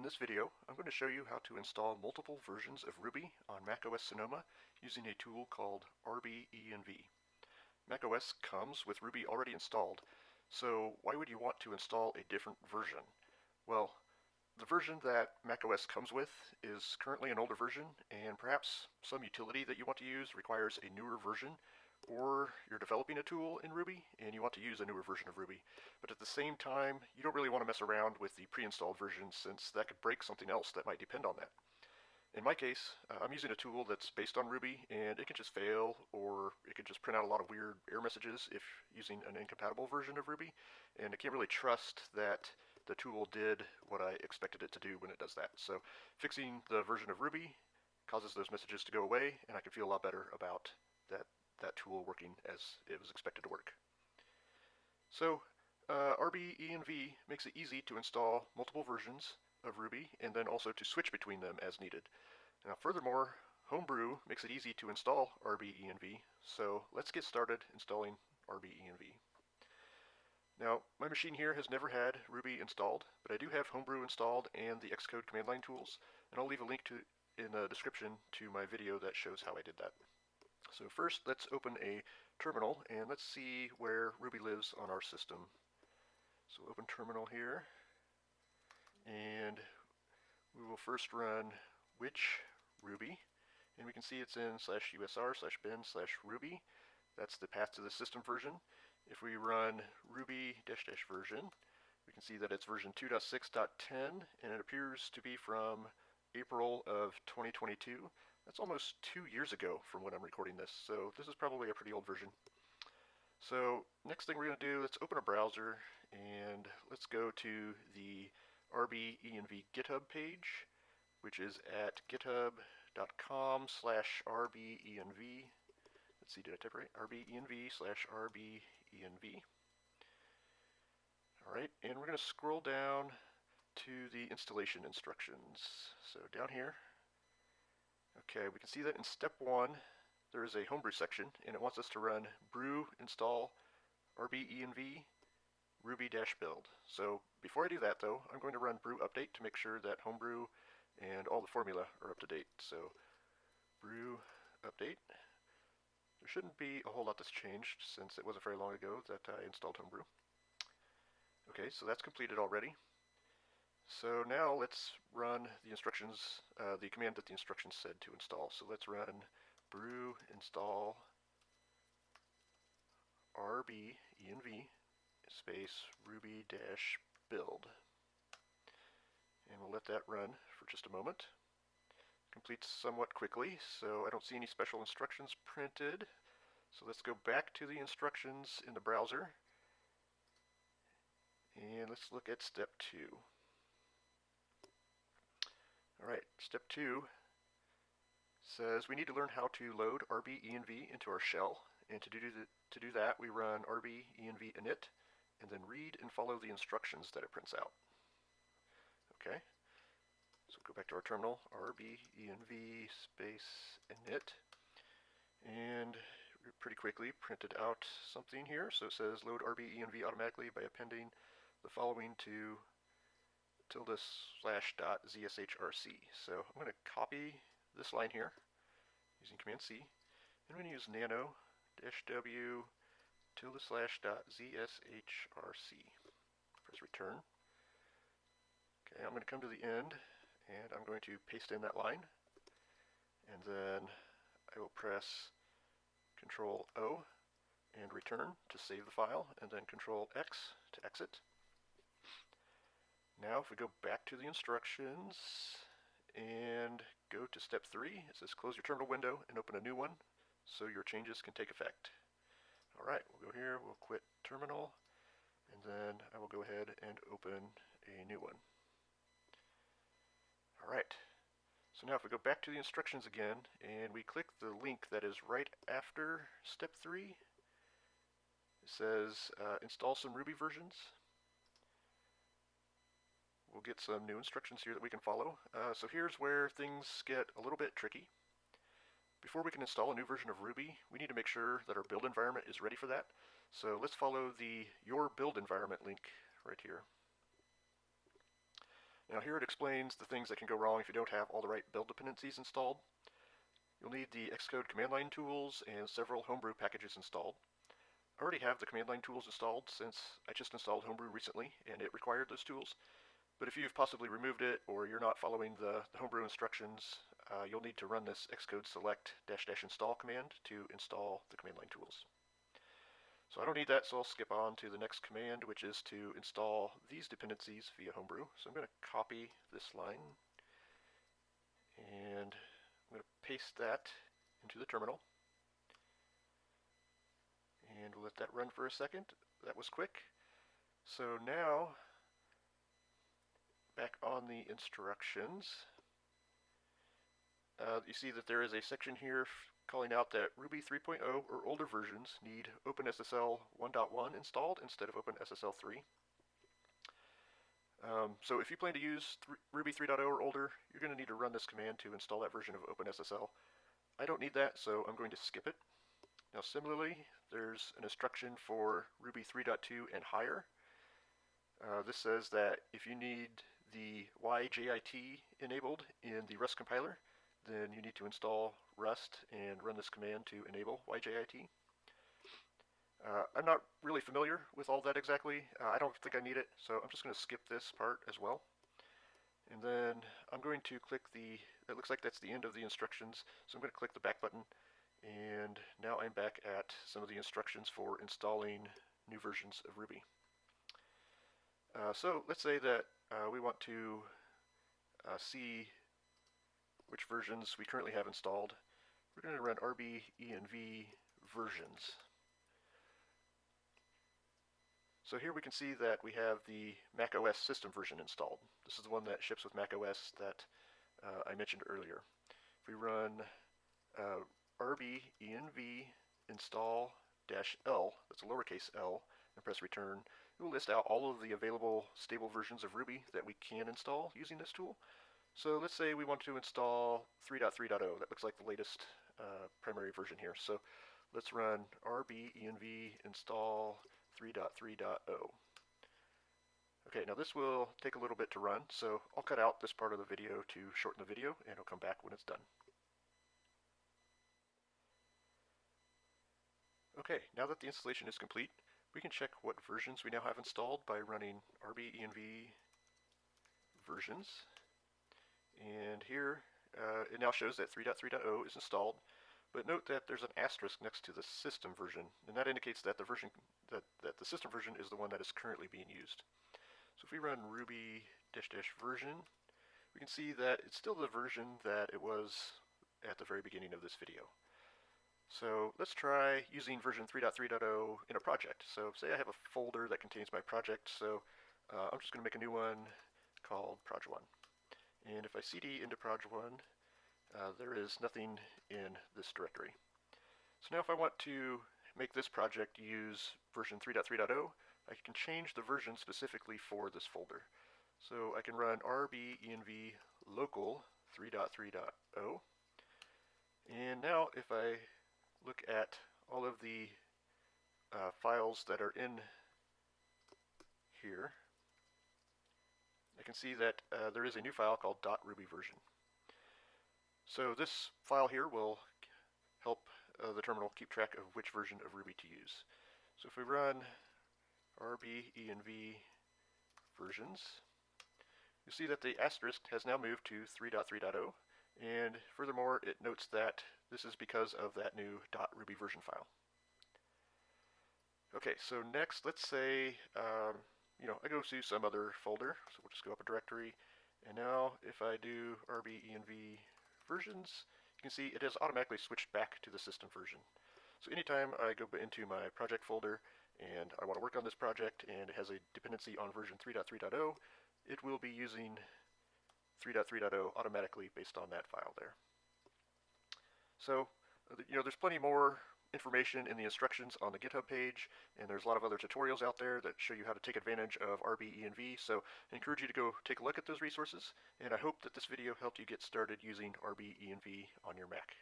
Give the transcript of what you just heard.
this video, I'm going to show you how to install multiple versions of Ruby on Mac OS Sonoma using a tool called rbenv. Mac OS comes with Ruby already installed, so why would you want to install a different version? Well, the version that Mac OS comes with is currently an older version, and perhaps some utility that you want to use requires a newer version, or you're developing a tool in Ruby and you want to use a newer version of Ruby. But at the same time, you don't really want to mess around with the pre-installed version since that could break something else that might depend on that. In my case, I'm using a tool that's based on Ruby, and it can just fail, or it can just print out a lot of weird error messages if using an incompatible version of Ruby, and I can't really trust that the tool did what I expected it to do when it does that. So fixing the version of Ruby causes those messages to go away, and I can feel a lot better about that tool working as it was expected to work. So rbenv makes it easy to install multiple versions of Ruby and then also to switch between them as needed. Now furthermore, Homebrew makes it easy to install rbenv, so let's get started installing rbenv. Now my machine here has never had Ruby installed, but I do have Homebrew installed and the Xcode command line tools, and I'll leave a link in the description to my video that shows how I did that. So first, let's open a terminal and let's see where Ruby lives on our system. So open terminal here, and we will first run which Ruby, and we can see it's in /usr/bin/ruby. That's the path to the system version. If we run ruby -- version, we can see that it's version 2.6.10, and it appears to be from April of 2022. That's almost 2 years ago from when I'm recording this, so this is probably a pretty old version. So next thing we're going to do, let's open a browser and let's go to the rbenv GitHub page, which is at github.com/rbenv. Let's see, did I type right? rbenv/rbenv. Alright, and we're going to scroll down to the installation instructions. So down here, okay, we can see that in step 1 there is a Homebrew section, and it wants us to run brew install rbenv ruby-build. So before I do that though, I'm going to run brew update to make sure that Homebrew and all the formula are up to date. So brew update. There shouldn't be a whole lot that's changed since it wasn't very long ago that I installed Homebrew. Okay, so that's completed already. So now let's run the instructions, the command that the instructions said to install. So let's run brew install rbenv space ruby-build. And we'll let that run for just a moment. Completes somewhat quickly, so I don't see any special instructions printed. So let's go back to the instructions in the browser, and let's look at step 2. Alright, step 2 says we need to learn how to load rbenv into our shell, and to do that we run rbenv init and then read and follow the instructions that it prints out. Okay, so go back to our terminal, rbenv space init, and pretty quickly printed out something here. So it says load rbenv automatically by appending the following to ~/.zshrc. So I'm going to copy this line here using Command C, and I'm going to use nano -w ~/.zshrc. Press return. Okay, I'm going to come to the end, and I'm going to paste in that line, and then I will press Control O and return to save the file, and then Control X to exit. Now if we go back to the instructions and go to step 3, it says close your terminal window and open a new one so your changes can take effect. Alright, we'll go here, we'll quit terminal, and then I will go ahead and open a new one. Alright, so now if we go back to the instructions again and we click the link that is right after step 3, it says install some Ruby versions. We'll get some new instructions here that we can follow. So here's where things get a little bit tricky. Before we can install a new version of Ruby, we need to make sure that our build environment is ready for that. So let's follow the Your Build Environment link right here. Now here it explains the things that can go wrong if you don't have all the right build dependencies installed. You'll need the Xcode command line tools and several Homebrew packages installed. I already have the command line tools installed since I just installed Homebrew recently and it required those tools. But if you've possibly removed it or you're not following the Homebrew instructions, you'll need to run this Xcode select -- install command to install the command line tools. So I don't need that, so I'll skip on to the next command, which is to install these dependencies via Homebrew. So I'm going to copy this line, and I'm going to paste that into the terminal. And we'll let that run for a second. That was quick. So now, back on the instructions, you see that there is a section here calling out that Ruby 3.0 or older versions need OpenSSL 1.1 installed instead of OpenSSL 3. So if you plan to use Ruby 3.0 or older, you're going to need to run this command to install that version of OpenSSL. I don't need that, so I'm going to skip it. Now similarly, there's an instruction for Ruby 3.2 and higher. This says that if you need the YJIT enabled in the Rust compiler, then you need to install Rust and run this command to enable YJIT. I'm not really familiar with all that exactly. I don't think I need it, so I'm just going to skip this part as well. And then I'm going to click it looks like that's the end of the instructions, so I'm going to click the back button, and now I'm back at some of the instructions for installing new versions of Ruby. So let's say that we want to see which versions we currently have installed. We're going to run rbenv versions. So here we can see that we have the Mac OS system version installed. This is the one that ships with Mac OS that I mentioned earlier. If we run rbenv install -l, that's a lowercase l, and press return, it will list out all of the available stable versions of Ruby that we can install using this tool. So let's say we want to install 3.3.0. That looks like the latest primary version here. So let's run rbenv install 3.3.0. Okay, now this will take a little bit to run, so I'll cut out this part of the video to shorten the video, and I'll come back when it's done. Okay, now that the installation is complete, we can check what versions we now have installed by running rbenv versions. And here it now shows that 3.3.0 is installed, but note that there's an asterisk next to the system version, and that indicates that the version that the system version is the one that is currently being used. So if we run ruby -- version, we can see that it's still the version that it was at the very beginning of this video. So let's try using version 3.3.0 in a project. So say I have a folder that contains my project, so I'm just going to make a new one called proj1. And if I cd into proj1, there is nothing in this directory. So now if I want to make this project use version 3.3.0, I can change the version specifically for this folder. So I can run rbenv local 3.3.0. And now if I look at all of the files that are in here, I can see that there is a new file called .rubyversion. So this file here will help the terminal keep track of which version of Ruby to use. So if we run rbenv versions, you see that the asterisk has now moved to 3.3.0, and furthermore it notes that this is because of that new .rubyversion file. Okay, so next let's say I go to some other folder, so we'll just go up a directory, and now if I do rbenv versions, you can see it has automatically switched back to the system version. So anytime I go into my project folder and I want to work on this project and it has a dependency on version 3.3.0, it will be using 3.3.0 automatically based on that file there. So, there's plenty more information in the instructions on the GitHub page, and there's a lot of other tutorials out there that show you how to take advantage of rbenv, so I encourage you to go take a look at those resources, and I hope that this video helped you get started using rbenv on your Mac.